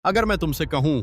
अगर मैं तुमसे कहूं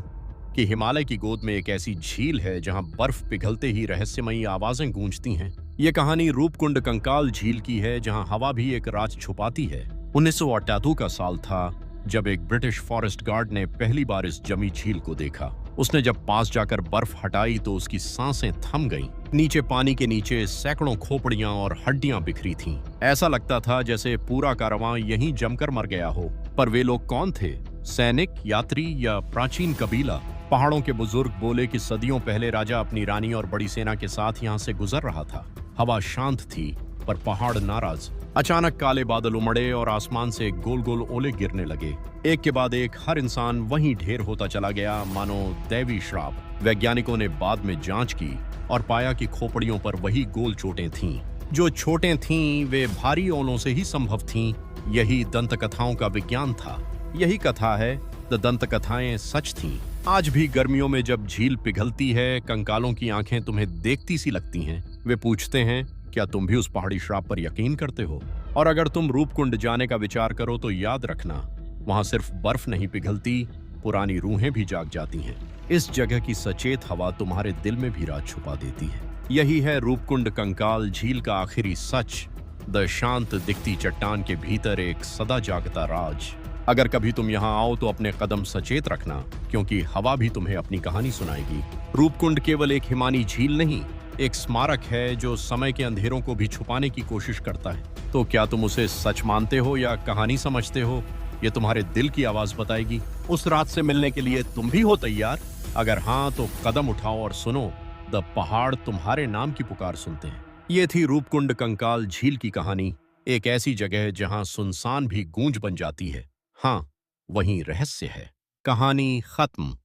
कि हिमालय की गोद में एक ऐसी झील है जहां बर्फ पिघलते ही रहस्यमयी आवाजें गूंजती हैं। ये कहानी रूपकुंड कंकाल झील की है जहां हवा भी एक राज छुपाती है। 1988 का साल था जब एक ब्रिटिश फॉरेस्ट गार्ड ने पहली बार इस जमी झील को देखा। उसने जब पास जाकर बर्फ हटाई तो उसकी सांसें थम गईं। नीचे पानी के नीचे सैकड़ों खोपड़ियां और हड्डियां बिखरी थीं। ऐसा लगता था जैसे पूरा कारवां यहीं जमकर मर गया हो। पर वे लोग कौन थे? सैनिक, यात्री या प्राचीन कबीला? पहाड़ों के बुजुर्ग बोले कि सदियों पहले राजा अपनी रानी और बड़ी सेना के साथ यहाँ से गुजर रहा था। हवा शांत थी पर पहाड़ नाराज। अचानक काले बादल उमड़े और आसमान से गोल गोल ओले गिरने लगे। एक के बाद एक हर इंसान वहीं ढेर होता चला गया, मानो दैवी श्राप। वैज्ञानिकों ने बाद में जांच की और पाया कि खोपड़ियों पर वही गोल चोटें थीं। जो चोटें थीं वे भारी ओलों से ही संभव थीं। यही दंत कथाओं का विज्ञान था। यही कथा है, द दंत कथाएं सच थीं। आज भी गर्मियों में जब झील पिघलती है, कंकालों की आंखें तुम्हें देखती सी लगती हैं। वे पूछते हैं, क्या तुम भी उस पहाड़ी श्राप पर यकीन करते हो? और अगर तुम रूपकुंड जाने का विचार करो तो याद रखना, वहां सिर्फ बर्फ नहीं पिघलती, पुरानी रूहें भी जाग जाती हैं। इस जगह की सचेत हवा तुम्हारे दिल में भी राज छुपा देती है। यही है रूपकुंड कंकाल झील का आखिरी सच। द शांत दिखती चट्टान के भीतर एक सदा जागता राज। अगर कभी तुम यहाँ आओ तो अपने कदम सचेत रखना, क्योंकि हवा भी तुम्हें अपनी कहानी सुनाएगी। रूपकुंड केवल एक हिमानी झील नहीं, एक स्मारक है जो समय के अंधेरों को भी छुपाने की कोशिश करता है। तो क्या तुम उसे सच मानते हो या कहानी समझते हो? ये तुम्हारे दिल की आवाज बताएगी। उस रात से मिलने के लिए तुम भी हो तैयार? अगर हाँ तो कदम उठाओ और सुनो, द पहाड़ तुम्हारे नाम की पुकार सुनते हैं। ये थी रूपकुंड कंकाल झील की कहानी। एक ऐसी जगह जहां सुनसान भी गूंज बन जाती है। हाँ, वहीं रहस्य है। कहानी खत्म।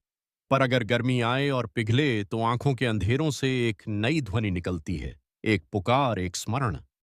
पर अगर गर्मी आए और पिघले तो आंखों के अंधेरों से एक नई ध्वनि निकलती है। एक पुकार, एक स्मरण।